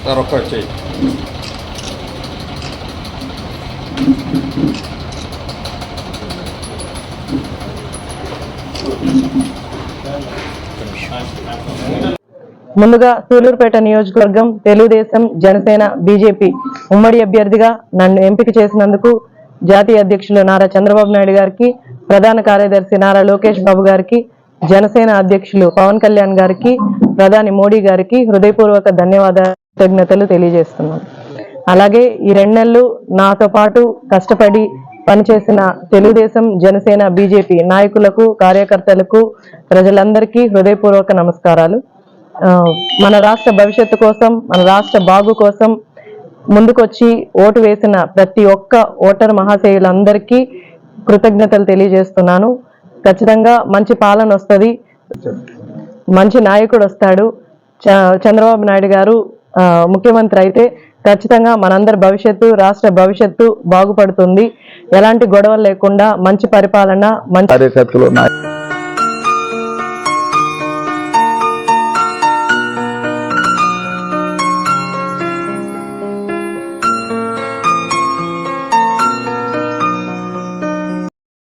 ముందుగా సూలూరుపేట నియోజకవర్గం తెలుగుదేశం జనసేన బీజేపీ ఉమ్మడి అభ్యర్థిగా నన్ను ఎంపిక చేసినందుకు జాతీయ అధ్యక్షులు నారా చంద్రబాబు నాయుడు గారికి, ప్రధాన కార్యదర్శి నారా లోకేష్ బాబు గారికి, జనసేన అధ్యక్షులు పవన్ కళ్యాణ్ గారికి, ప్రధాని మోడీ గారికి హృదయపూర్వక ధన్యవాదాలు, కృతజ్ఞతలు తెలియజేస్తున్నాను. అలాగే ఈ 2 నెలలు నాతో పాటు కష్టపడి పనిచేసిన తెలుగుదేశం జనసేన బీజేపీ నాయకులకు, కార్యకర్తలకు, ప్రజలందరికీ హృదయపూర్వక నమస్కారాలు. మన రాష్ట్ర భవిష్యత్తు కోసం, మన రాష్ట్ర బాగు కోసం ముందుకొచ్చి ఓటు వేసిన ప్రతి ఒక్క ఓటర్ మహాశయులందరికీ కృతజ్ఞతలు తెలియజేస్తున్నాను. ఖచ్చితంగా మంచి పాలన వస్తుంది, మంచి నాయకుడు వస్తాడు. చంద్రబాబు నాయుడు గారు ముఖ్యమంత్రి అయితే ఖచ్చితంగా మనందరి భవిష్యత్తు, రాష్ట్ర భవిష్యత్తు బాగుపడుతుంది. ఎలాంటి గొడవలు లేకుండా మంచి పరిపాలన, మంచి కార్యకర్తలు